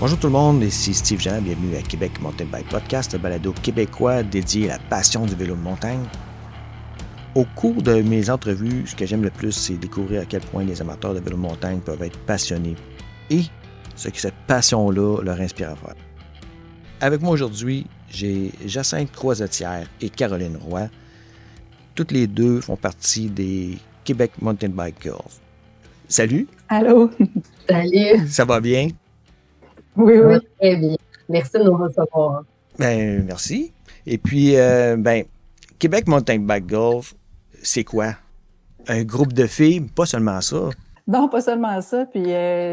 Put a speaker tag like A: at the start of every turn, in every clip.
A: Bonjour tout le monde, ici Steve Jean, bienvenue à Québec Mountain Bike Podcast, le balado québécois dédié à la passion du vélo de montagne. Au cours de mes entrevues, ce que j'aime le plus, c'est découvrir à quel point les amateurs de vélo de montagne peuvent être passionnés et ce que cette passion-là leur inspire à faire. Avec moi aujourd'hui, j'ai Jacinthe Croisetière et Caroline Roy. Toutes les deux font partie des Québec Mountain Bike Girls. Salut!
B: Allô?
C: Salut!
A: Ça va bien?
B: Oui, oui.
C: Très bien. Merci de nous recevoir.
A: Ben, merci. Et puis, Québec Mountain Bike Girls, c'est quoi? Un groupe de filles, pas seulement ça.
B: Non, pas seulement ça. Puis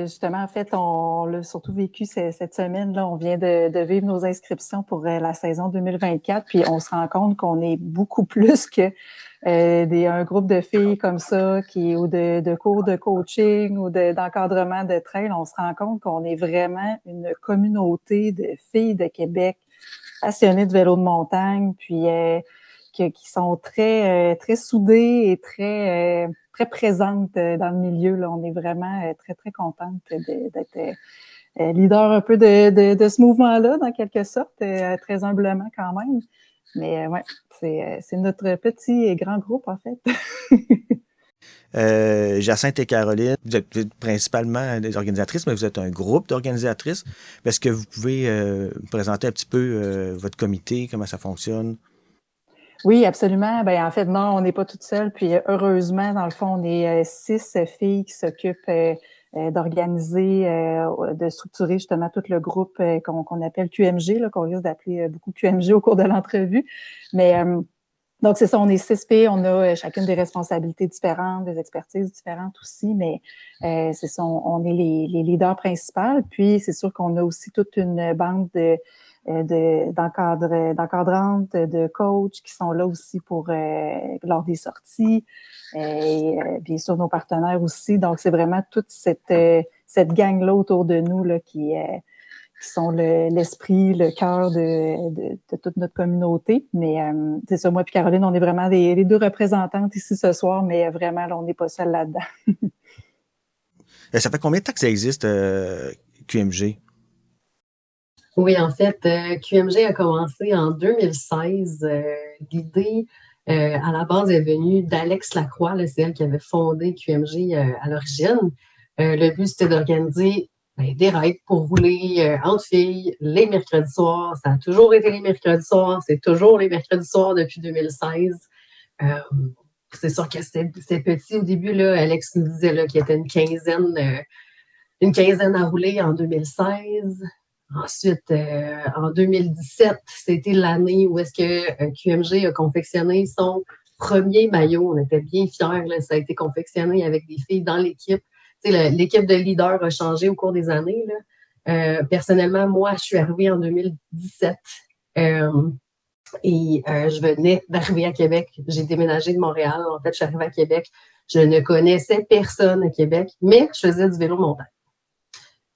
B: justement, en fait, on l'a surtout vécu cette semaine-là. On vient de vivre nos inscriptions pour la saison 2024. Puis on se rend compte qu'on est beaucoup plus que un groupe de filles comme ça, ou de cours de coaching ou d'encadrement de trail. On se rend compte qu'on est vraiment une communauté de filles de Québec passionnées de vélo de montagne, puis qui sont très très soudées et très présentes dans le milieu. Là, on est vraiment très très contente d'être leader un peu de ce mouvement-là, dans quelque sorte, très humblement quand même. Mais ouais, c'est notre petit et grand groupe en fait.
A: Jacinthe et Caroline, vous êtes principalement des organisatrices, mais vous êtes un groupe d'organisatrices. Est-ce que vous pouvez me présenter un petit peu votre comité, comment ça fonctionne?
B: Oui, absolument. Ben en fait, non, on n'est pas toute seule. Puis heureusement, dans le fond, on est 6 filles qui s'occupent d'organiser, de structurer justement tout le groupe qu'on appelle QMG, là, qu'on risque d'appeler beaucoup QMG au cours de l'entrevue. Mais donc c'est ça, on est 6 filles, on a chacune des responsabilités différentes, des expertises différentes aussi, mais c'est ça, on est les leaders principales. Puis c'est sûr qu'on a aussi toute une bande d'encadrantes, de coachs qui sont là aussi pour lors des sorties et bien sûr nos partenaires aussi. Donc c'est vraiment toute cette gang-là autour de nous là qui sont l'esprit, le cœur de toute notre communauté. Mais c'est ça, moi puis Caroline, on est vraiment les deux représentantes ici ce soir, mais vraiment là, on n'est pas seuls là-dedans.
A: Ça fait combien de temps que ça existe, QMG?
C: Oui, en fait, QMG a commencé en 2016. L'idée, à la base, est venue d'Alex Lacroix, là, c'est elle qui avait fondé QMG à l'origine. Le but, c'était d'organiser des raids pour rouler entre filles les mercredis soirs. Ça a toujours été les mercredis soirs. C'est toujours les mercredis soirs depuis 2016. C'est sûr que c'était petit au début. Là, Alex nous disait là, qu'il y avait une quinzaine à rouler en 2016. Ensuite, en 2017, c'était l'année où est-ce que QMG a confectionné son premier maillot. On était bien fiers. Là, ça a été confectionné avec des filles dans l'équipe. L'équipe de leaders a changé au cours des années. Là. Personnellement, moi, je suis arrivée en 2017 et je venais d'arriver à Québec. J'ai déménagé de Montréal. En fait, je suis arrivée à Québec. Je ne connaissais personne à Québec, mais je faisais du vélo de montagne.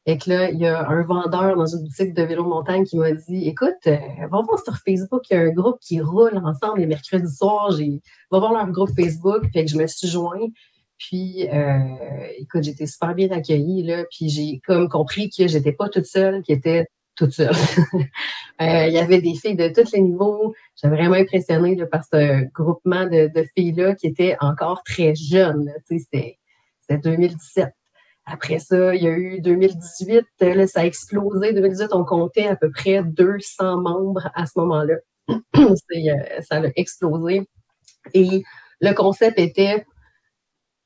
C: Et que là, il y a un vendeur dans une boutique de vélo de montagne qui m'a dit « Écoute, va voir sur Facebook, il y a un groupe qui roule ensemble les mercredis soirs. Va voir leur groupe Facebook. » Fait que je me suis joint. Puis, écoute, j'étais super bien accueillie, là. Puis j'ai comme compris que j'étais pas toute seule, qui était toute seule. Il y avait des filles de tous les niveaux. J'étais vraiment impressionnée là, par ce groupement de filles-là qui étaient encore très jeunes. Tu sais, c'était 2017. Après ça, il y a eu 2018, là, ça a explosé. 2018, on comptait à peu près 200 membres à ce moment-là. Ça a explosé. Et le concept était,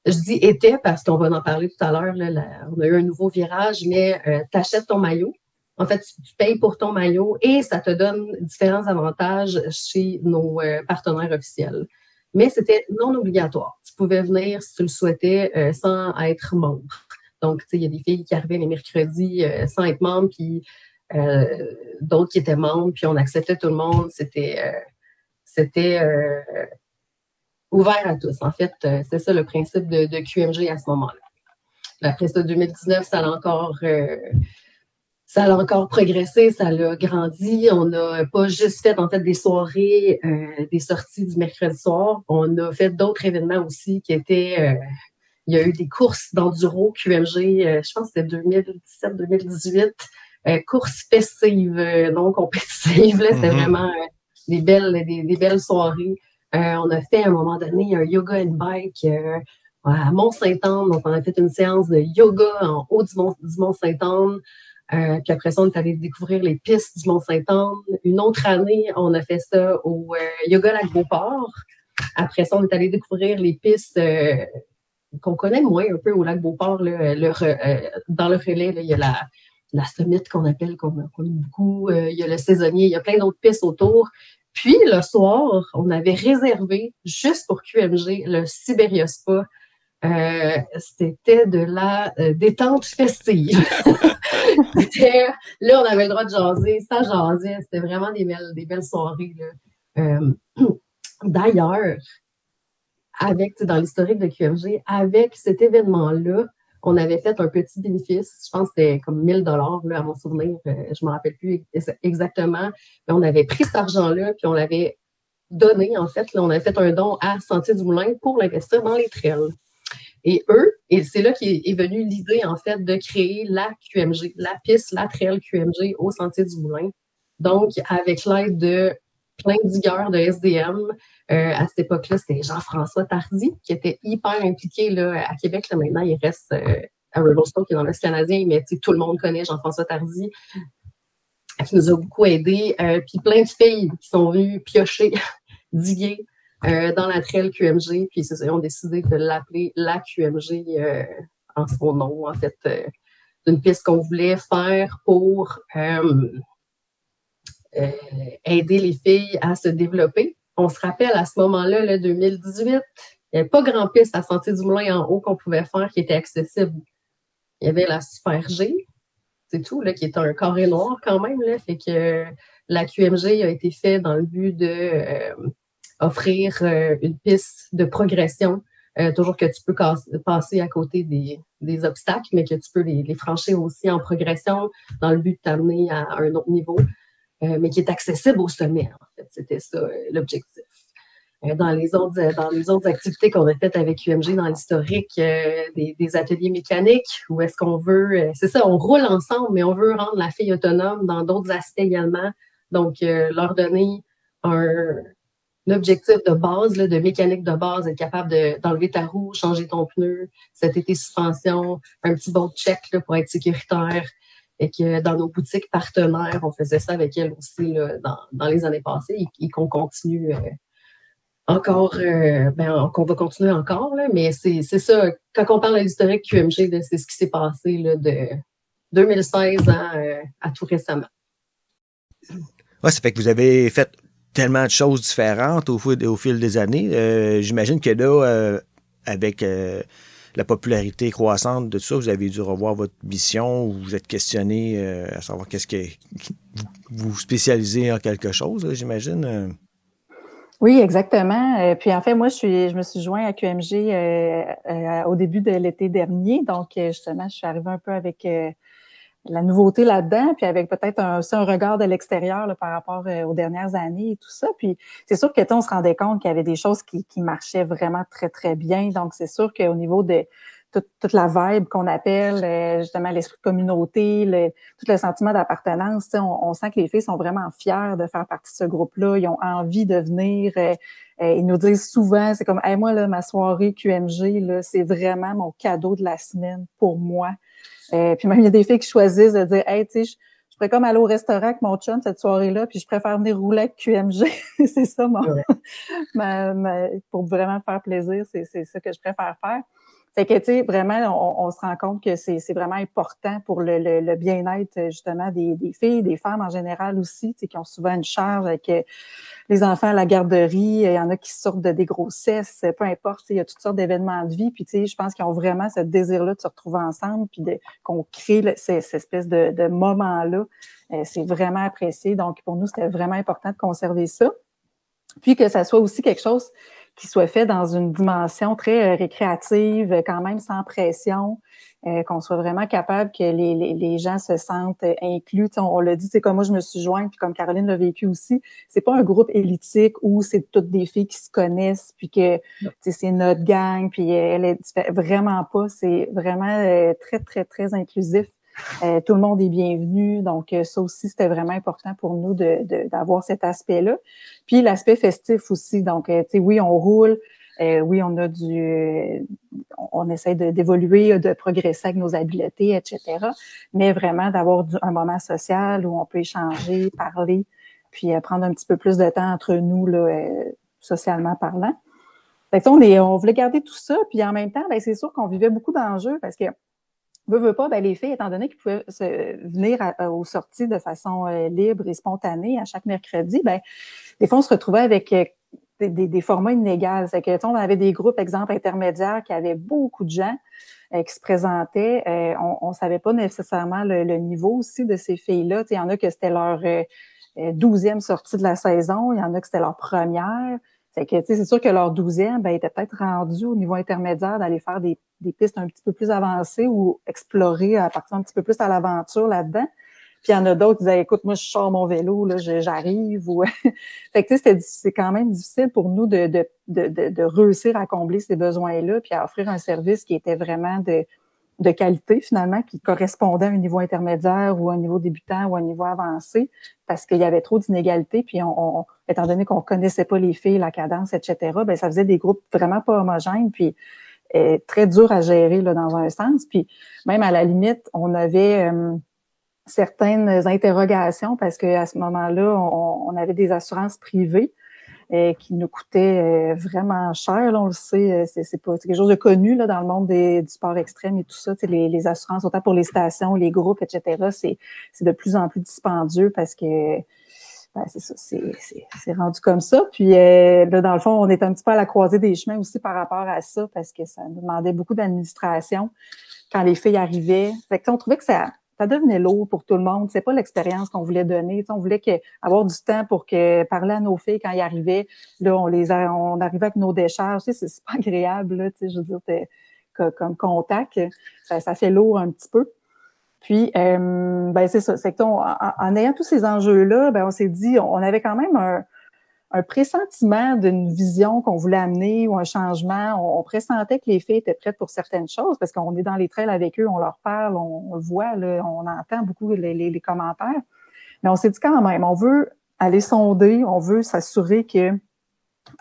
C: je dis était parce qu'on va en parler tout à l'heure, là, on a eu un nouveau virage, mais t'achètes ton maillot. En fait, tu payes pour ton maillot et ça te donne différents avantages chez nos partenaires officiels. Mais c'était non obligatoire. Tu pouvais venir si tu le souhaitais sans être membre. Donc, tu sais, il y a des filles qui arrivaient les mercredis sans être membres, puis d'autres qui étaient membres, puis on acceptait tout le monde. C'était ouvert à tous. En fait, c'est ça le principe de QMG à ce moment-là. Après ça, 2019, ça a encore progressé, ça a grandi. On n'a pas juste fait en fait des soirées, des sorties du mercredi soir. On a fait d'autres événements aussi qui étaient il y a eu des courses d'enduro QMG, je pense que c'était 2017-2018, courses festives, non compétitives. Là, c'était vraiment des belles soirées. On a fait à un moment donné un yoga and bike à Mont-Saint-Anne. Donc, on a fait une séance de yoga en haut du Mont-Saint-Anne. Puis après ça, on est allé découvrir les pistes du Mont-Saint-Anne. Une autre année, on a fait ça au Yoga Lac-Beauport. Après ça, on est allé découvrir les pistes qu'on connaît moins un peu au Lac-Beauport. Là, dans le relais, là, il y a la Summit qu'on appelle, qu'on aime beaucoup. Il y a le Saisonnier. Il y a plein d'autres pistes autour. Puis, le soir, on avait réservé, juste pour QMG, le Siberia Spa. C'était de la détente festive. Là, on avait le droit de jaser, ça jasait. C'était vraiment des belles soirées. Là. D'ailleurs, dans l'historique de QMG, avec cet événement-là, on avait fait un petit bénéfice. Je pense que c'était comme 1 000 $, là, à mon souvenir. Je me rappelle plus exactement. Mais on avait pris cet argent-là, puis on l'avait donné, en fait. Là, on avait fait un don à Sentier du Moulin pour l'investir dans les trails. Et c'est là qu'est venue l'idée, en fait, de créer la QMG, la piste, la trail QMG au Sentier du Moulin. Donc, avec l'aide de plein de digueurs de SDM. À cette époque-là, c'était Jean-François Tardy, qui était hyper impliqué là, à Québec. Là, maintenant, il reste à Revelstoke, qui est dans l'Est canadien, mais tout le monde connaît Jean-François Tardy, qui nous a beaucoup aidés. Puis plein de filles qui sont venues piocher, diguer dans la trail QMG, puis ils ont décidé de l'appeler la QMG en son nom, en fait, d'une piste qu'on voulait faire pour aider les filles à se développer. On se rappelle à ce moment-là, là, 2018, il n'y avait pas grand piste à Sentier du Moulin en haut qu'on pouvait faire qui était accessible. Il y avait la Super G, c'est tout, là, qui est un carré noir quand même, là, fait que la QMG a été faite dans le but de offrir une piste de progression, toujours que tu peux passer à côté des obstacles, mais que tu peux les franchir aussi en progression dans le but de t'amener à un autre niveau. Mais qui est accessible au sommet, en fait. C'était ça, l'objectif. Dans les autres activités qu'on a faites avec UMG dans l'historique, des ateliers mécaniques, où est-ce qu'on veut... c'est ça, on roule ensemble, mais on veut rendre la fille autonome dans d'autres aspects également. Donc, leur donner un objectif de base, là, de mécanique de base, être capable d'enlever ta roue, changer ton pneu, cet été suspension, un petit boat check là, pour être sécuritaire. Et que dans nos boutiques partenaires, on faisait ça avec elles aussi là, dans les années passées et qu'on continue encore, qu'on va continuer encore. Là, mais c'est ça, quand on parle de l'historique QMG, là, c'est ce qui s'est passé là, de 2016 à tout récemment.
A: Ouais, ça fait que vous avez fait tellement de choses différentes au fil des années. J'imagine que là, avec... la popularité croissante de tout ça, vous avez dû revoir votre mission ou vous êtes questionné à savoir qu'est-ce que vous spécialisez en quelque chose, là, j'imagine.
B: Oui, exactement. Puis en fait, moi, je me suis joint à QMG au début de l'été dernier. Donc, justement, je suis arrivée un peu avec la nouveauté là-dedans, puis avec peut-être un regard de l'extérieur là, par rapport aux dernières années et tout ça. Puis c'est sûr que on se rendait compte qu'il y avait des choses qui marchaient vraiment très, très bien. Donc, c'est sûr qu'au niveau de toute la vibe qu'on appelle, justement, l'esprit de communauté, tout le sentiment d'appartenance, on sent que les filles sont vraiment fières de faire partie de ce groupe-là. Ils ont envie de venir. Ils nous disent souvent, c'est comme, hey, moi, là, ma soirée QMG, là, c'est vraiment mon cadeau de la semaine pour moi. Puis même, il y a des filles qui choisissent de dire, hey, tu sais, je pourrais comme aller au restaurant avec mon chum cette soirée-là, puis je préfère venir rouler avec QMG. C'est ça, pour vraiment faire plaisir, c'est ça que je préfère faire. Fait que, tu sais, vraiment, on se rend compte que c'est vraiment important pour le bien-être, justement, des filles, des femmes en général aussi, tu sais, qui ont souvent une charge avec les enfants à la garderie, il y en a qui sortent de des grossesses, peu importe, il y a toutes sortes d'événements de vie, puis tu sais, je pense qu'ils ont vraiment ce désir-là de se retrouver ensemble, puis qu'on crée cette espèce de moment-là. C'est vraiment apprécié. Donc, pour nous, c'était vraiment important de conserver ça. Puis que ça soit aussi quelque chose qui soit fait dans une dimension très récréative, quand même sans pression, qu'on soit vraiment capable que les gens se sentent inclus. T'sais, on l'a dit, c'est comme moi je me suis jointe, puis comme Caroline l'a vécu aussi, c'est pas un groupe élitique où c'est toutes des filles qui se connaissent, puis que c'est notre gang, puis elle est vraiment pas. C'est vraiment très, très, très inclusif. Tout le monde est bienvenu. Donc, ça aussi, c'était vraiment important pour nous d'avoir cet aspect-là. Puis, l'aspect festif aussi. Donc, tu sais, oui, on roule. Oui, on essaie d'évoluer, de progresser avec nos habiletés, etc. Mais vraiment d'avoir un moment social où on peut échanger, parler, puis prendre un petit peu plus de temps entre nous, là, socialement parlant. Fait que on voulait garder tout ça, puis en même temps, ben c'est sûr qu'on vivait beaucoup d'enjeux parce que veut pas, ben les filles, étant donné qu'ils pouvaient venir aux sorties de façon libre et spontanée à chaque mercredi, ben des fois on se retrouvait avec des formats inégaux. C'est que on avait des groupes, exemple intermédiaires, qui avaient beaucoup de gens qui se présentaient. On savait pas nécessairement le niveau aussi de ces filles-là. Il y en a que c'était leur 12e sortie de la saison, il y en a que c'était leur première. Fait que, c'est sûr que leur 12e, ben, était peut-être rendu au niveau intermédiaire d'aller faire des pistes un petit peu plus avancées ou explorer, à partir un petit peu plus à l'aventure là-dedans. Puis il y en a d'autres qui disaient, écoute, moi, je sors mon vélo, là, j'arrive. Ou... fait que, c'est quand même difficile pour nous de réussir à combler ces besoins-là puis à offrir un service qui était vraiment de qualité, finalement, qui correspondait à un niveau intermédiaire ou à un niveau débutant ou à un niveau avancé, parce qu'il y avait trop d'inégalités, puis étant donné qu'on connaissait pas les filles, la cadence, etc., ben ça faisait des groupes vraiment pas homogènes, puis très durs à gérer là, dans un sens. Puis même à la limite, on avait certaines interrogations, parce qu'à ce moment-là, on avait des assurances privées qui nous coûtait vraiment cher. Là, on le sait, c'est quelque chose de connu là dans le monde du sport extrême et tout ça. Les assurances, autant pour les stations, les groupes, etc. C'est de plus en plus dispendieux parce que ben, c'est ça, c'est rendu comme ça. Puis là, dans le fond, on est un petit peu à la croisée des chemins aussi par rapport à ça parce que ça nous demandait beaucoup d'administration quand les filles arrivaient. Fait que on trouvait que ça devenait lourd pour tout le monde. C'est pas l'expérience qu'on voulait donner. T'sais, on voulait avoir du temps pour parler à nos filles quand ils arrivaient. Là, on arrivait avec nos décharges. C'est pas agréable, là, je veux dire, comme contact. Ça fait lourd un petit peu. Puis, ben c'est ça. C'est que en ayant tous ces enjeux-là, ben on s'est dit, on avait quand même un pressentiment d'une vision qu'on voulait amener ou un changement. On pressentait que les filles étaient prêtes pour certaines choses parce qu'on est dans les trails avec eux, on leur parle, on le voit, là, on entend beaucoup les commentaires. Mais on s'est dit quand même, on veut aller sonder, on veut s'assurer que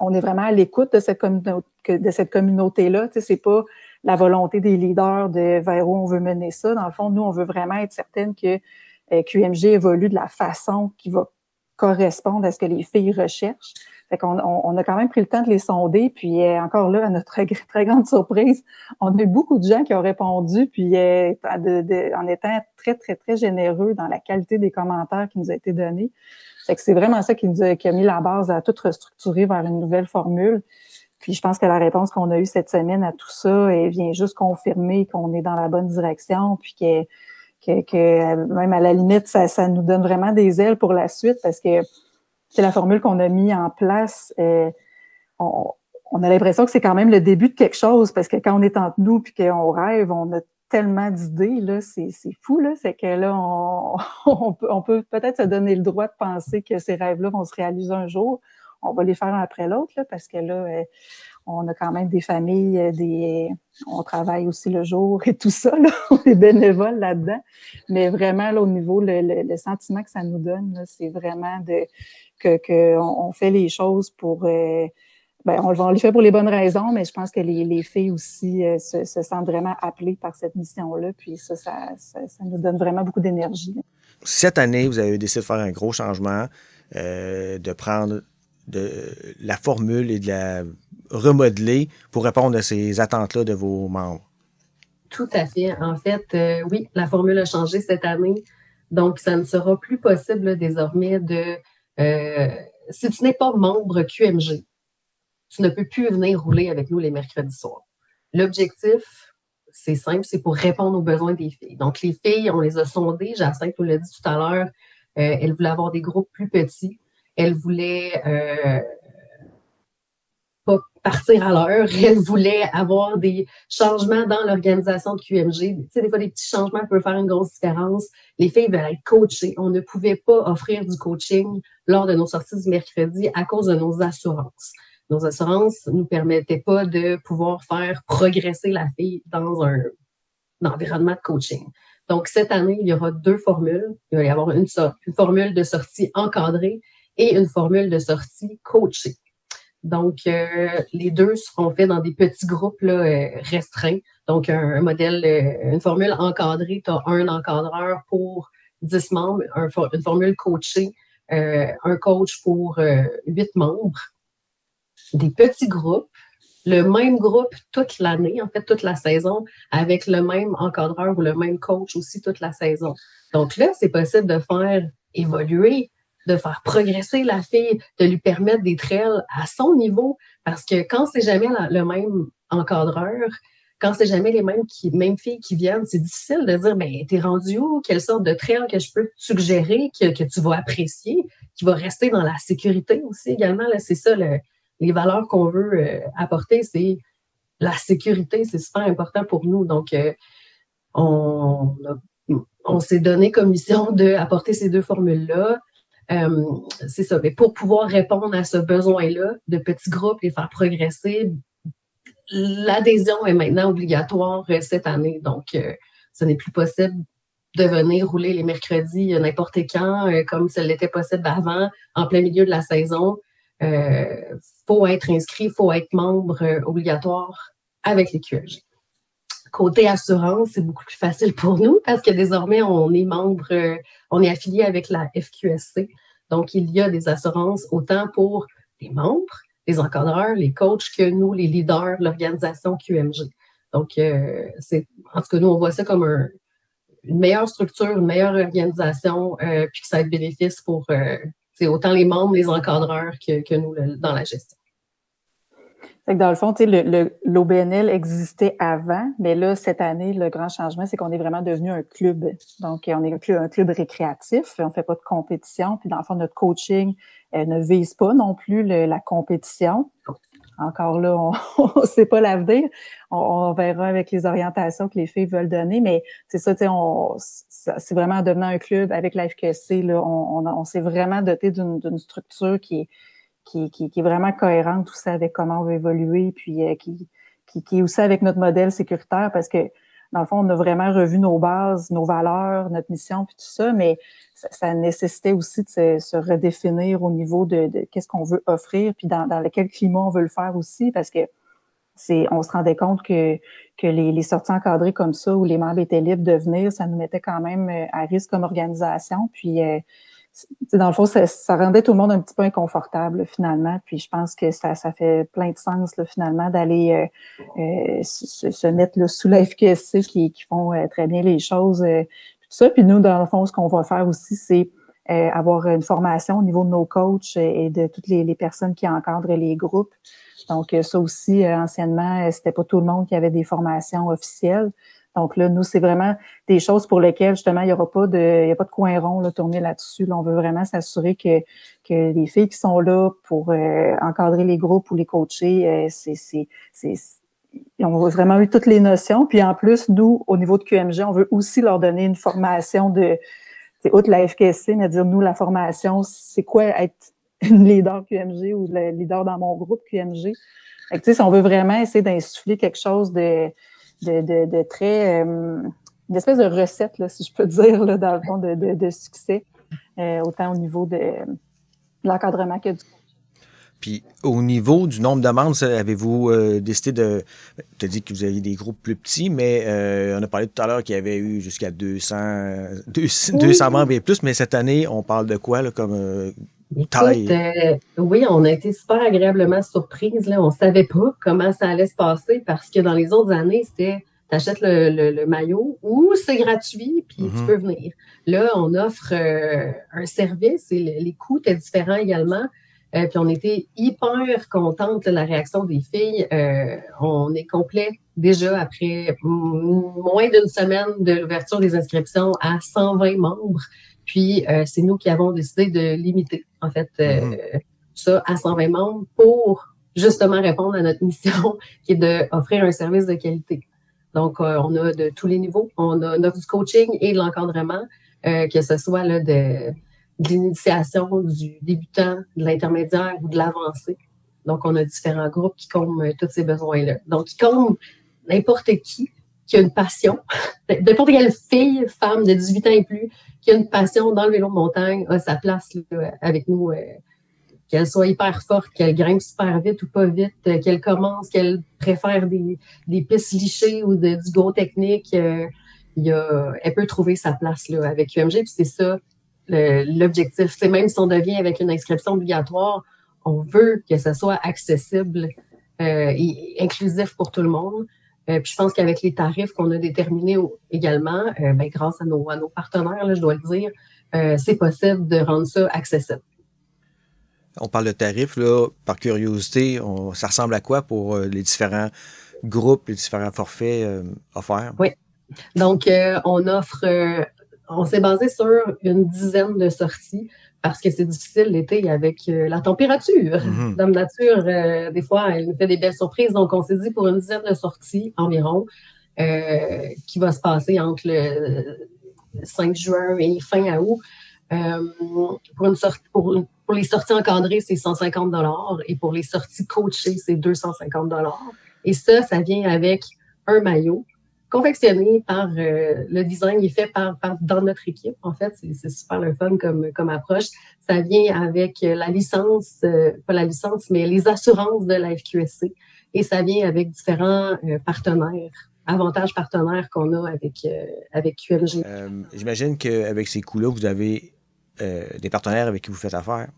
B: on est vraiment à l'écoute de cette communauté-là. Tu sais, c'est pas la volonté des leaders de vers où on veut mener ça. Dans le fond, nous, on veut vraiment être certaine que QMG évolue de la façon qui va correspondre à ce que les filles recherchent. Fait qu'on on a quand même pris le temps de les sonder, puis encore là, à notre très grande surprise, on a eu beaucoup de gens qui ont répondu, puis en étant très, très, très généreux dans la qualité des commentaires qui nous a été donnés. Fait que c'est vraiment ça qui a mis la base à tout restructurer vers une nouvelle formule. Puis je pense que la réponse qu'on a eue cette semaine à tout ça, elle vient juste confirmer qu'on est dans la bonne direction, puis que même à la limite, ça nous donne vraiment des ailes pour la suite parce que c'est la formule qu'on a mis en place. On a l'impression que c'est quand même le début de quelque chose parce que quand on est entre nous puis qu'on rêve, on a tellement d'idées, là, c'est fou, là. C'est que là, on peut peut-être se donner le droit de penser que ces rêves-là vont se réaliser un jour. On va les faire un après l'autre, là, parce que là, on a quand même des familles, on travaille aussi le jour et tout ça, là. On est bénévoles là-dedans. Mais vraiment, là, au niveau, le sentiment que ça nous donne, là, c'est vraiment on fait les choses pour, on les fait pour les bonnes raisons, mais je pense que les filles aussi se sentent vraiment appelées par cette mission-là. Puis ça nous donne vraiment beaucoup d'énergie.
A: Cette année, vous avez décidé de faire un gros changement, de prendre la formule et de la remodeler pour répondre à ces attentes-là de vos membres.
C: Tout à fait. En fait, oui, la formule a changé cette année. Donc, ça ne sera plus possible là, désormais si tu n'es pas membre QMG, tu ne peux plus venir rouler avec nous les mercredis soirs. L'objectif, c'est simple, c'est pour répondre aux besoins des filles. Donc, les filles, on les a sondées. Jacinthe vous l'a dit tout à l'heure, elles voulaient avoir des groupes plus petits. Elles voulaient pas partir à l'heure. Elles voulaient avoir des changements dans l'organisation de QMG. Tu sais, des fois, des petits changements peuvent faire une grosse différence. Les filles veulent être coachées. On ne pouvait pas offrir du coaching lors de nos sorties du mercredi à cause de nos assurances. Nos assurances nous permettaient pas de pouvoir faire progresser la fille dans d'environnement de coaching. Donc, cette année, il y aura 2 formules. Il va y avoir une formule de sortie encadrée et une formule de sortie coachée. Donc, les 2 seront faits dans des petits groupes là, restreints. Donc, un modèle, une formule encadrée, tu as un encadreur pour 10 membres, une formule coachée, un coach pour 8 membres. Des petits groupes, le même groupe toute l'année, en fait, toute la saison, avec le même encadreur ou le même coach aussi toute la saison. Donc là, c'est possible de faire évoluer, de faire progresser la fille, de lui permettre d'être elle à son niveau, parce que quand c'est jamais le même encadreur, quand c'est jamais les mêmes filles qui viennent, c'est difficile de dire, ben, t'es rendu où? Quelle sorte de trail que je peux te suggérer, que tu vas apprécier, qui va rester dans la sécurité aussi également. Là, c'est ça, les valeurs qu'on veut apporter, c'est la sécurité, c'est super important pour nous. Donc, on s'est donné comme mission d'apporter ces 2 formules-là. C'est ça. Mais pour pouvoir répondre à ce besoin-là de petits groupes, les faire progresser, l'adhésion est maintenant obligatoire cette année. Donc, ce n'est plus possible de venir rouler les mercredis n'importe quand, comme ça l'était possible avant, en plein milieu de la saison. Faut être inscrit, faut être membre obligatoire avec les QMG. Côté assurance, c'est beaucoup plus facile pour nous parce que désormais, on est membre, on est affilié avec la FQSC. Donc, il y a des assurances autant pour les membres, les encadreurs, les coachs que nous, les leaders, l'organisation QMG. Donc, en tout cas, nous, on voit ça comme une meilleure structure, une meilleure organisation, puis que ça va être bénéfice pour autant les membres, les encadreurs que nous dans la gestion.
B: Fait que dans le fond, l'OBNL existait avant, mais là, cette année, le grand changement, c'est qu'on est vraiment devenu un club. Donc, on est un club récréatif, on fait pas de compétition, puis dans le fond, notre coaching ne vise pas non plus la compétition. Encore là, on sait pas l'avenir. On verra avec les orientations que les filles veulent donner, mais c'est ça, c'est vraiment en devenant un club avec la FQSC, là, on s'est vraiment doté d'une structure qui est vraiment cohérente aussi avec comment on veut évoluer, puis qui est aussi avec notre modèle sécuritaire, parce que dans le fond, on a vraiment revu nos bases, nos valeurs, notre mission, puis tout ça, mais ça nécessitait aussi de se redéfinir au niveau de qu'est-ce qu'on veut offrir, puis dans quel climat on veut le faire aussi, parce que on se rendait compte que les sorties encadrées comme ça, où les membres étaient libres de venir, ça nous mettait quand même à risque comme organisation, puis dans le fond, ça rendait tout le monde un petit peu inconfortable, finalement. Puis je pense que ça fait plein de sens, là, finalement, d'aller se mettre là, sous la FQSC qui font très bien les choses. Tout ça. Puis nous, dans le fond, ce qu'on va faire aussi, c'est avoir une formation au niveau de nos coachs et de toutes les personnes qui encadrent les groupes. Donc, ça aussi, anciennement, c'était pas tout le monde qui avait des formations officielles. Donc là, nous, c'est vraiment des choses pour lesquelles, justement, il n'y a pas de coin rond là, tourné là-dessus. Là, on veut vraiment s'assurer que les filles qui sont là pour encadrer les groupes ou les coacher, on veut vraiment eu toutes les notions. Puis en plus, nous, au niveau de QMG, on veut aussi leur donner une formation outre la FQSC, mais dire, nous, la formation, c'est quoi être une leader QMG ou le leader dans mon groupe QMG. Fait que, si on veut vraiment essayer d'insuffler quelque chose de très une espèce de recette, là, si je peux dire, là, dans le fond, de succès, autant au niveau de l'encadrement que du coaching.
A: Puis au niveau du nombre de membres, avez-vous décidé de... Tu as dit que vous aviez des groupes plus petits, mais on a parlé tout à l'heure qu'il y avait eu jusqu'à 200 membres et plus, mais cette année, on parle de quoi là, comme taille?
C: Oui, on a été super agréablement surprise. Là. On savait pas comment ça allait se passer parce que dans les autres années, c'était t'achètes le maillot ou c'est gratuit puis tu peux venir. Là, on offre un service et les coûts étaient différents également. Puis on était hyper contente de la réaction des filles. On est complet déjà après moins d'une semaine de l'ouverture des inscriptions à 120 membres. Puis c'est nous qui avons décidé de limiter en fait ça à 120 membres pour justement répondre à notre mission qui est d'offrir un service de qualité. Donc on a de tous les niveaux. On a du coaching et de l'encadrement, que ce soit là de l'initiation, du débutant, de l'intermédiaire ou de l'avancé. Donc, on a différents groupes qui comblent tous ces besoins-là. Donc, ils comblent n'importe qui qui a une passion, n'importe quelle fille, femme de 18 ans et plus, qui a une passion dans le vélo de montagne, a sa place là, avec nous, qu'elle soit hyper forte, qu'elle grimpe super vite ou pas vite, qu'elle commence, qu'elle préfère des pistes lichées ou du go technique, elle peut trouver sa place là, avec UMG, puis c'est ça l'objectif. C'est même si on devient avec une inscription obligatoire, on veut que ça soit accessible et inclusif pour tout le monde. Puis je pense qu'avec les tarifs qu'on a déterminés également, grâce à nos partenaires, là, je dois le dire, c'est possible de rendre ça accessible.
A: On parle de tarifs, là, par curiosité, ça ressemble à quoi pour les différents groupes, les différents forfaits offerts?
C: Oui. Donc, on s'est basé sur une dizaine de sorties parce que c'est difficile l'été avec la température.
A: Mm-hmm.
C: Dame Nature, des fois, elle nous fait des belles surprises. Donc, on s'est dit pour une dizaine de sorties environ qui va se passer entre le 5 juin et fin août. Pour les sorties encadrées, c'est 150 $ et pour les sorties coachées, c'est 250 $. Et ça vient avec un maillot confectionné par le design est fait par dans notre équipe. En fait, c'est super le fun comme approche. Ça vient avec la licence, pas la licence, mais les assurances de la FQSC. Et ça vient avec différents avantages partenaires qu'on a avec QMG.
A: J'imagine qu'avec ces coûts-là, vous avez des partenaires avec qui vous faites affaire.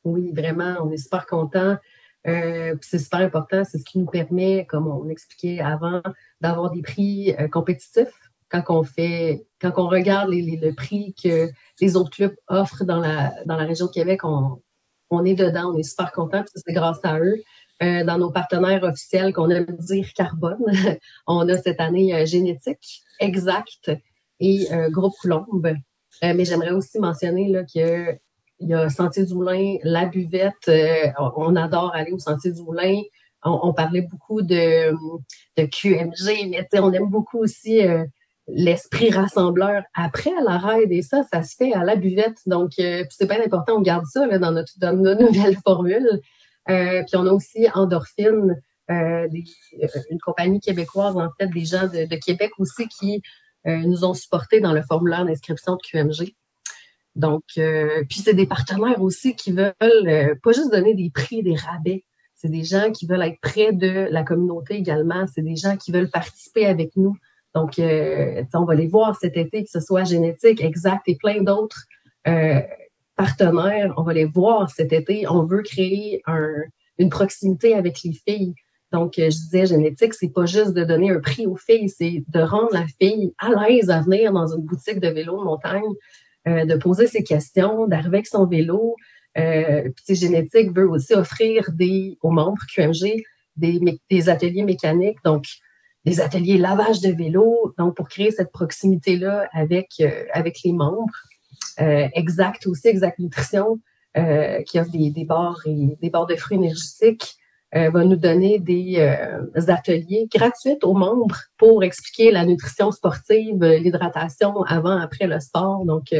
C: Oui, vraiment, on est super contents. C'est super important, c'est ce qui nous permet, comme on expliquait avant, d'avoir des prix compétitifs. Quand on regarde le prix que les autres clubs offrent dans la région de Québec, on est dedans, on est super contents, puis c'est grâce à eux. Dans nos partenaires officiels, qu'on aime dire carbone, on a cette année Génétique, Exact et Groupe Coulombe. Mais j'aimerais aussi mentionner là, qu'il y a Sentier du Moulin, La Buvette. On adore aller au Sentier du Moulin. On parlait beaucoup de QMG, mais on aime beaucoup aussi l'esprit rassembleur après la raid. Et ça se fait à La Buvette. Donc, c'est bien important, on garde ça là, dans notre nouvelle formule. Puis on a aussi Endorphine, une compagnie québécoise, en fait, des gens de Québec aussi qui nous ont supportés dans le formulaire d'inscription de QMG. Donc, puis c'est des partenaires aussi qui veulent pas juste donner des prix, des rabais. C'est des gens qui veulent être près de la communauté également. C'est des gens qui veulent participer avec nous. Donc, on va les voir cet été, que ce soit Génétique, Exact et plein d'autres partenaires. On va les voir cet été. On veut créer une proximité avec les filles. Donc, je disais, Génétique, c'est pas juste de donner un prix aux filles, c'est de rendre la fille à l'aise à venir dans une boutique de vélo de montagne, de poser ses questions, d'arriver avec son vélo. Puis Génétique veut aussi offrir aux membres QMG des ateliers mécaniques, donc des ateliers lavage de vélo, donc pour créer cette proximité-là avec les membres. Exact aussi, Exact Nutrition, qui offre des barres et des barres de fruits énergétiques, va nous donner des ateliers gratuits aux membres pour expliquer la nutrition sportive, l'hydratation avant, après le sport. Donc,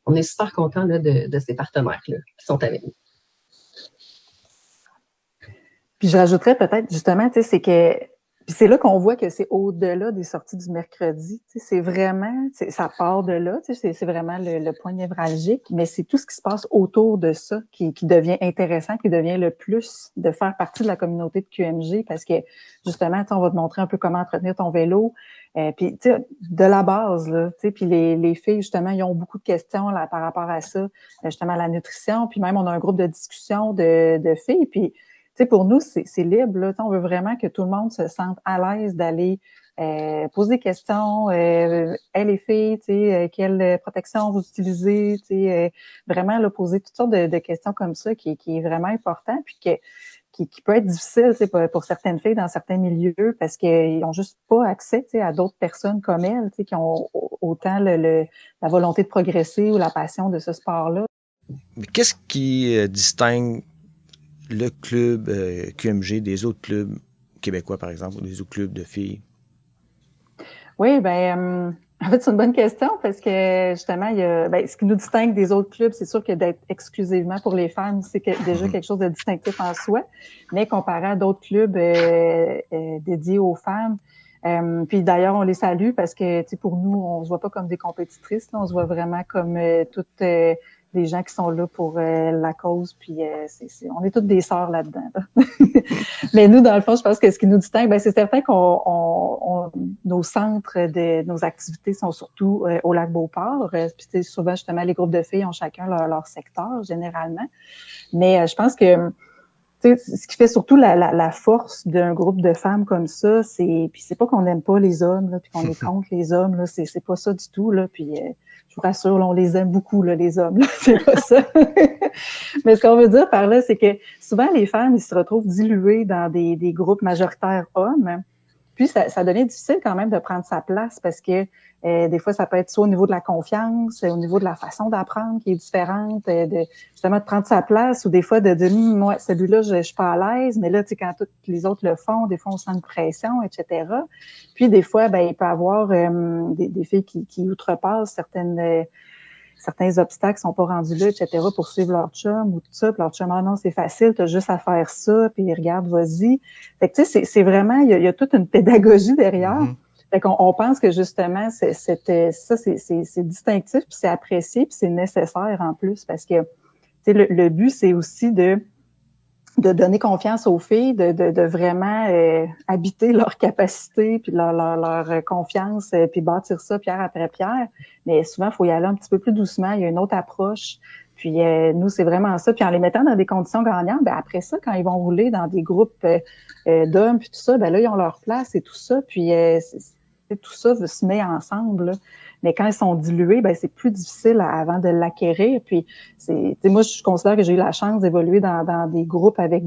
C: on est super contents là, de ces partenaires-là qui sont avec nous.
B: Puis je rajouterais peut-être justement, tu sais, c'est que puis c'est là qu'on voit que c'est au-delà des sorties du mercredi. Tu sais, c'est vraiment, ça part de là. Tu sais, c'est vraiment le point névralgique, mais c'est tout ce qui se passe autour de ça qui devient intéressant, qui devient le plus de faire partie de la communauté de QMG, parce que justement, on va te montrer un peu comment entretenir ton vélo. Puis tu sais, de la base là, tu sais, puis les filles justement, ils ont beaucoup de questions là par rapport à ça, justement à la nutrition. Puis même on a un groupe de discussion de filles. Puis tu sais, pour nous, c'est libre. Là. On veut vraiment que tout le monde se sente à l'aise d'aller poser des questions. Hey, les filles, tu sais, quelle protection vous utilisez? Tu sais, vraiment là, poser toutes sortes de questions comme ça qui est vraiment important, puis qui peut être difficile, tu sais, pour certaines filles dans certains milieux, parce qu'ils n'ont juste pas accès, tu sais, à d'autres personnes comme elles, tu sais, qui ont autant la volonté de progresser ou la passion de ce sport-là.
A: Mais qu'est-ce qui distingue le club QMG des autres clubs québécois, par exemple, ou des autres clubs de filles?
B: Oui, en fait, c'est une bonne question parce que justement, il y a, ce qui nous distingue des autres clubs, c'est sûr que d'être exclusivement pour les femmes, c'est déjà quelque chose de distinctif en soi. Mais comparé à d'autres clubs dédiés aux femmes, Puis d'ailleurs, on les salue parce que, tu sais, pour nous, on se voit pas comme des compétitrices, là, on se voit vraiment comme toutes des gens qui sont là pour la cause. Puis on est toutes des sœurs là-dedans. Là. Mais nous, dans le fond, je pense que ce qui nous distingue, ben c'est certain nos centres de nos activités sont surtout au lac Beauport. Puis souvent, justement, les groupes de filles ont chacun leur secteur, généralement. Mais je pense que ce qui fait surtout la force d'un groupe de femmes comme ça, puis c'est pas qu'on n'aime pas les hommes, là, puis qu'on est contre les hommes, là, c'est pas ça du tout, là, puis je vous rassure, là, on les aime beaucoup, là, les hommes, là, c'est pas ça. Mais ce qu'on veut dire par là, c'est que souvent les femmes, ils se retrouvent diluées dans des groupes majoritaires hommes, puis ça devient difficile quand même de prendre sa place parce que des fois, ça peut être soit au niveau de la confiance, au niveau de la façon d'apprendre qui est différente, justement de prendre sa place, ou des fois de dire moi, celui-là, je suis pas à l'aise, mais là, tu sais, quand tous les autres le font, des fois, on sent une pression, etc. Puis des fois, ben, il peut y avoir des filles qui outrepassent certains obstacles sont pas rendus là, etc., pour suivre leur chum ou tout ça. Puis leur chum, ah non, c'est facile, t'as juste à faire ça, puis regarde, vas-y. Fait que tu sais, c'est vraiment, il y a toute une pédagogie derrière. Mm-hmm. Fait qu'on pense que justement, c'est distinctif, puis c'est apprécié, puis c'est nécessaire en plus, parce que tu sais, le but, c'est aussi de donner confiance aux filles, de vraiment habiter leur capacité, puis leur confiance, puis bâtir ça pierre après pierre. Mais souvent, il faut y aller un petit peu plus doucement. Il y a une autre approche. Puis nous, c'est vraiment ça. Puis en les mettant dans des conditions gagnantes, ben après ça, quand ils vont rouler dans des groupes d'hommes, puis tout ça, ben là, ils ont leur place et tout ça. Puis tout ça se met ensemble, là. Mais quand ils sont dilués, ben c'est plus difficile avant de l'acquérir. Puis moi, je considère que j'ai eu la chance d'évoluer dans des groupes avec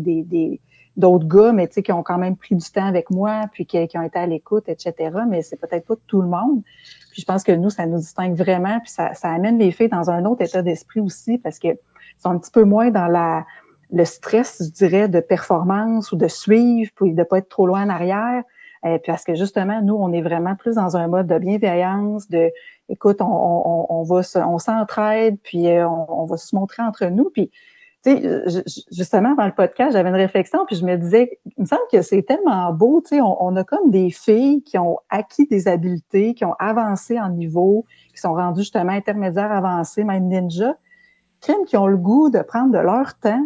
B: d'autres gars, mais tu sais, qui ont quand même pris du temps avec moi, puis qui ont été à l'écoute, etc. Mais c'est peut-être pas tout le monde. Puis je pense que nous, ça nous distingue vraiment, puis ça amène les filles dans un autre état d'esprit aussi, parce que sont un petit peu moins dans le stress, je dirais, de performance ou de suivre, puis de pas être trop loin en arrière. Parce que justement, nous, on est vraiment plus dans un mode de bienveillance, écoute, on s'entraide, puis on va se montrer entre nous. Puis, tu sais, justement, dans le podcast, j'avais une réflexion, puis je me disais, il me semble que c'est tellement beau, tu sais, on a comme des filles qui ont acquis des habiletés, qui ont avancé en niveau, qui sont rendues justement intermédiaires avancées, même ninja, qui ont le goût de prendre de leur temps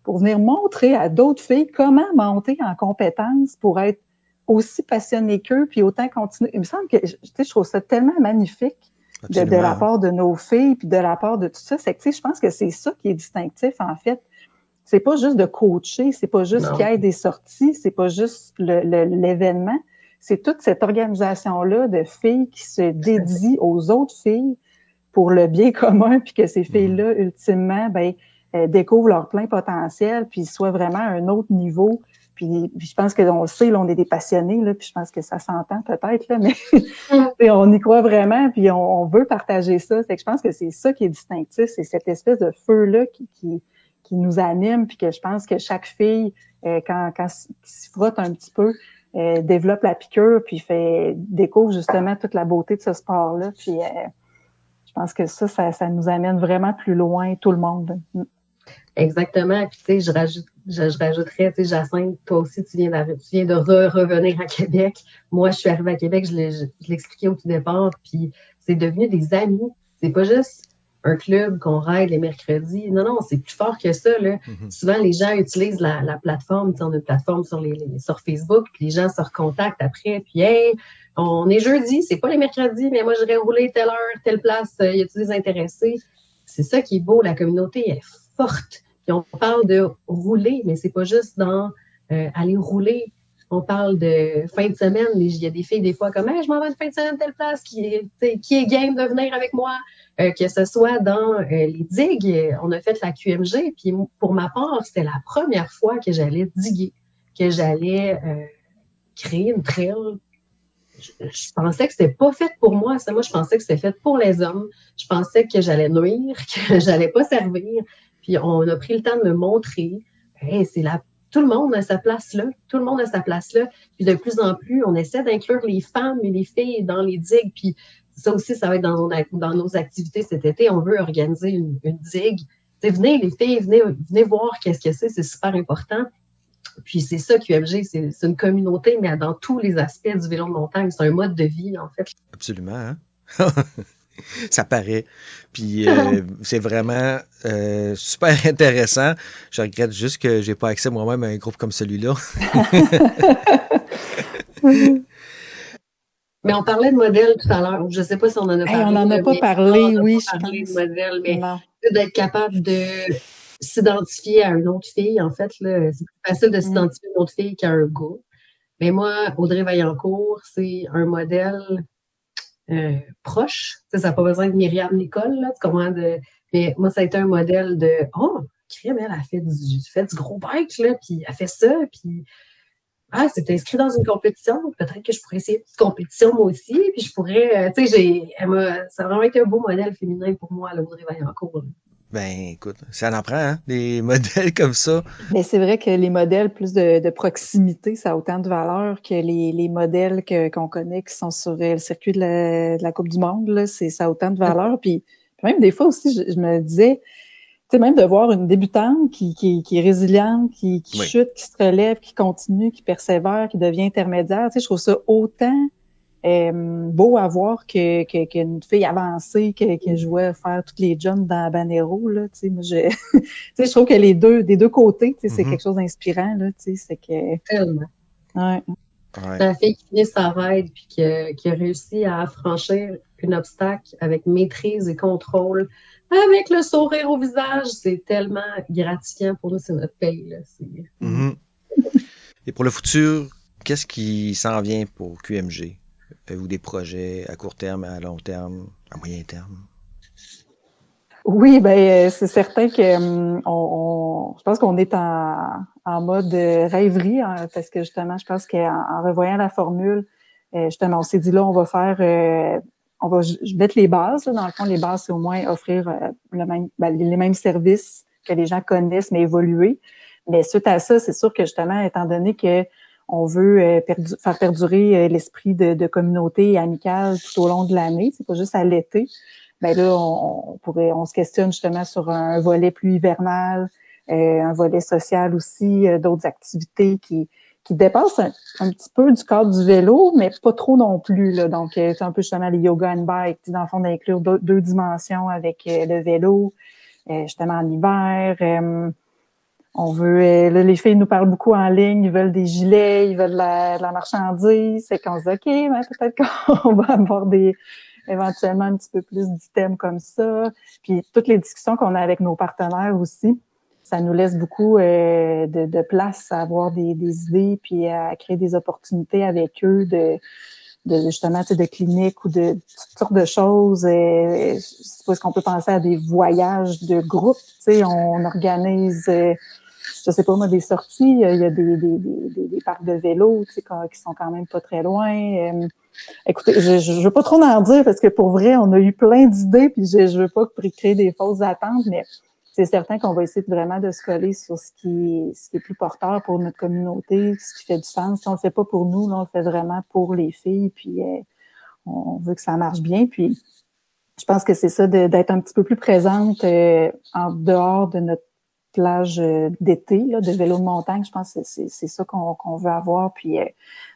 B: pour venir montrer à d'autres filles comment monter en compétences pour être aussi passionné qu'eux, puis autant continuer. Il me semble que, tu sais, je trouve ça tellement magnifique de la part de nos filles, puis de la part de tout ça. C'est que, tu sais, je pense que c'est ça qui est distinctif, en fait. C'est pas juste de coacher, c'est pas juste qu'il y ait des sorties, c'est pas juste l'événement. C'est toute cette organisation-là de filles qui se dédient aux autres filles pour le bien commun, puis que ces filles-là, ultimement, découvrent leur plein potentiel, puis soient vraiment à un autre niveau. Puis je pense qu'on le sait, là, on est des passionnés, là, puis je pense que ça s'entend peut-être, là, mais on y croit vraiment, puis on veut partager ça. C'est que je pense que c'est ça qui est distinctif, c'est cette espèce de feu-là qui nous anime, puis que je pense que chaque fille, quand s'y frotte un petit peu, développe la piqûre, puis découvre justement toute la beauté de ce sport-là. Puis je pense que ça nous amène vraiment plus loin, tout le monde.
C: Exactement. Puis tu sais, je rajouterais, tu sais, Jacinthe, toi aussi, tu viens de revenir à Québec. Moi, je suis arrivée à Québec, je l'expliquais au tout départ, puis c'est devenu des amis. C'est pas juste un club qu'on règle les mercredis. Non, c'est plus fort que ça, là. Mm-hmm. Souvent, les gens utilisent la plateforme, tu sais, on a une plateforme sur Facebook, puis les gens se recontactent après, puis hey, on est jeudi, c'est pas les mercredis, mais moi, j'irais rouler telle heure, telle place, y a-tu des intéressés? C'est ça qui est beau, la communauté est forte. Puis on parle de rouler, mais c'est pas juste dans aller rouler. On parle de fin de semaine. Il y a des filles, des fois, comme hey, je m'en vais une fin de semaine telle place, qui est game de venir avec moi. Que ce soit dans les digues, on a fait la QMG, puis pour ma part, c'était la première fois que j'allais diguer, que j'allais créer une trail. Je pensais que c'était pas fait pour moi. Ça, moi, je pensais que c'était fait pour les hommes. Je pensais que j'allais nuire, que j'allais pas servir. Puis on a pris le temps de me montrer. Hey, tout le monde a sa place là. Tout le monde a sa place là. Puis de plus en plus, on essaie d'inclure les femmes et les filles dans les digues. Puis ça aussi, ça va être dans nos activités cet été. On veut organiser une digue. T'sais, venez les filles, venez voir qu'est-ce que c'est super important. Puis c'est ça, QMG, c'est une communauté, mais dans tous les aspects du vélo de montagne. C'est un mode de vie, en fait.
A: Absolument, hein? Ça paraît. Puis c'est vraiment super intéressant. Je regrette juste que j'ai pas accès moi-même à un groupe comme celui-là.
C: Mais on parlait de modèles tout à l'heure. Je sais pas si on en a parlé.
B: On n'en a pas parlé, oui, je
C: parlé
B: pense.
C: de modèles, mais d'être capable de s'identifier à une autre fille, en fait, là, c'est plus facile de s'identifier à une autre fille qu'à un gars. Mais moi, Audrey Vaillancourt, c'est un modèle proche. Ça n'a pas besoin de Myriam Nicole, là, mais moi, ça a été un modèle de crème, elle a fait du gros bike, là, puis elle fait ça, puis c'est inscrit dans une compétition, peut-être que je pourrais essayer une petite compétition moi aussi, puis je pourrais, ça a vraiment été un beau modèle féminin pour moi, Audrey Vaillancourt.
A: Ben, écoute, ça en prend, hein, des modèles comme ça.
B: Mais c'est vrai que les modèles plus de proximité, ça a autant de valeur que les modèles qu'on connaît qui sont sur le circuit de la Coupe du Monde, là, ça a autant de valeur. Puis même des fois aussi, je me disais, tu sais, même de voir une débutante qui est résiliente, qui chute, qui se relève, qui continue, qui persévère, qui devient intermédiaire, tu sais, je trouve ça autant beau à voir qu'une fille avancée que je vois faire tous les jumps dans Banero, là, tu sais, moi, tu sais, je trouve que des deux côtés, tu sais, c'est quelque chose d'inspirant, là, tu sais, c'est que...
C: Tellement.
B: Ouais.
C: C'est la fille qui finit sa ride puis qui a réussi à franchir un obstacle avec maîtrise et contrôle, avec le sourire au visage, c'est tellement gratifiant pour nous, c'est notre paye, là.
A: Et pour le futur, qu'est-ce qui s'en vient pour QMG? Avez-vous des projets à court terme, à long terme, à moyen terme?
B: Oui, ben c'est certain que je pense qu'on est en mode rêverie, hein, parce que justement, je pense qu'en revoyant la formule, justement, on s'est dit là, on va faire, on va mettre les bases. Là, dans le fond, les bases, c'est au moins offrir les mêmes services que les gens connaissent, mais évoluer. Mais suite à ça, c'est sûr que justement, étant donné que on veut faire perdurer l'esprit de communauté amicale tout au long de l'année, c'est pas juste à l'été. Ben là, on se questionne justement sur un volet plus hivernal, un volet social aussi, d'autres activités qui dépassent un petit peu du cadre du vélo, mais pas trop non plus, là. Donc, c'est un peu justement les yoga and bike, dans le fond, d'inclure deux dimensions avec le vélo, justement en hiver. On veut, là, les filles nous parlent beaucoup en ligne, ils veulent des gilets, ils veulent de la marchandise. C'est qu'on se dit, OK, ben, peut-être qu'on va avoir éventuellement un petit peu plus d'items comme ça. Puis toutes les discussions qu'on a avec nos partenaires aussi, ça nous laisse beaucoup de place à avoir des idées puis à créer des opportunités avec eux de justement, tu sais, de cliniques ou de toutes sortes de choses. Je sais pas, est-ce qu'on peut penser à des voyages de groupe, tu sais, on organise je sais pas moi, des sorties, il y a des parcs de vélo, tu sais, qui sont quand même pas très loin. Écoutez, je veux pas trop en dire parce que pour vrai, on a eu plein d'idées puis je veux pas créer des fausses attentes, mais c'est certain qu'on va essayer vraiment de se coller sur ce qui est plus porteur pour notre communauté, ce qui fait du sens. Si on le fait pas pour nous, là, on le fait vraiment pour les filles, puis on veut que ça marche bien. Puis je pense que c'est ça, d'être un petit peu plus présente en dehors de notre plage d'été, là, de vélo de montagne. Je pense que c'est ça qu'on veut avoir, puis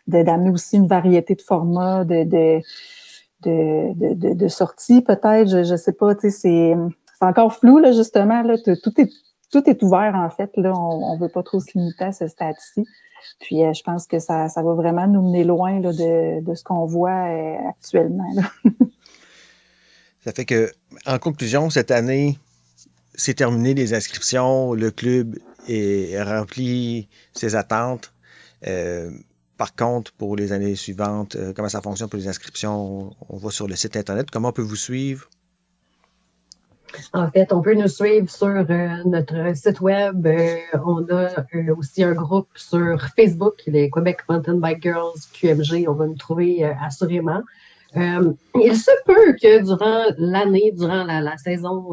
B: d'amener aussi une variété de formats, de sorties peut-être. Je sais pas, tu sais, c'est encore flou, là, justement, là, tout est ouvert, en fait, là, on veut pas trop se limiter à ce stade-ci. Puis, je pense que ça va vraiment nous mener loin, là, de ce qu'on voit actuellement, là.
A: Ça fait que, en conclusion, cette année, c'est terminé les inscriptions, le club est rempli ses attentes. Par contre, pour les années suivantes, comment ça fonctionne pour les inscriptions? On va sur le site Internet. Comment on peut vous suivre?
C: En fait, on peut nous suivre sur notre site web. On a aussi un groupe sur Facebook, les Québec Mountain Bike Girls QMG. On va nous trouver assurément. Il se peut que durant l'année, durant la saison,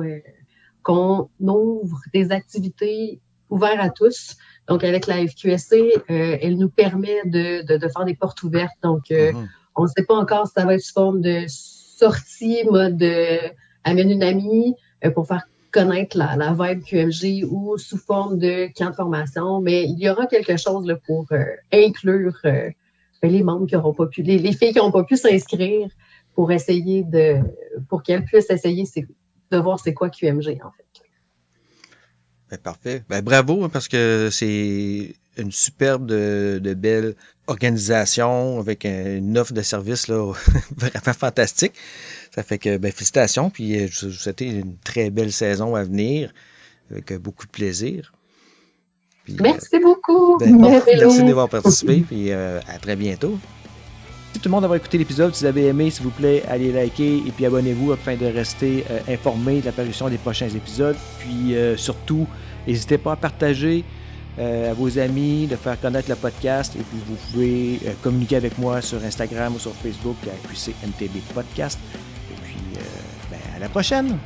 C: qu'on ouvre des activités ouvertes à tous. Donc, avec la FQSC, elle nous permet de faire des portes ouvertes. Donc, on ne sait pas encore si ça va être sous forme de sortie, mode amène une amie, pour faire connaître la vibe QMG ou sous forme de camp de formation, mais il y aura quelque chose là, pour inclure les membres qui n'auront pas pu, les filles qui n'ont pas pu s'inscrire pour qu'elles puissent essayer de voir c'est quoi QMG, en fait.
A: Ben, parfait. Ben, bravo, parce que c'est une superbe de belle organisation avec une offre de service là, vraiment fantastique. Ça fait que, félicitations, puis je vous souhaite une très belle saison à venir avec beaucoup de plaisir. Puis,
C: merci beaucoup.
A: Merci d'avoir participé, puis à très bientôt. Merci tout le monde d'avoir écouté l'épisode. Si vous avez aimé, s'il vous plaît, allez liker et puis abonnez-vous afin de rester informé de l'apparition des prochains épisodes. Puis surtout, n'hésitez pas à partager à vos amis, de faire connaître le podcast. Et puis vous pouvez communiquer avec moi sur Instagram ou sur Facebook à QCNTB Podcast. Et puis à la prochaine!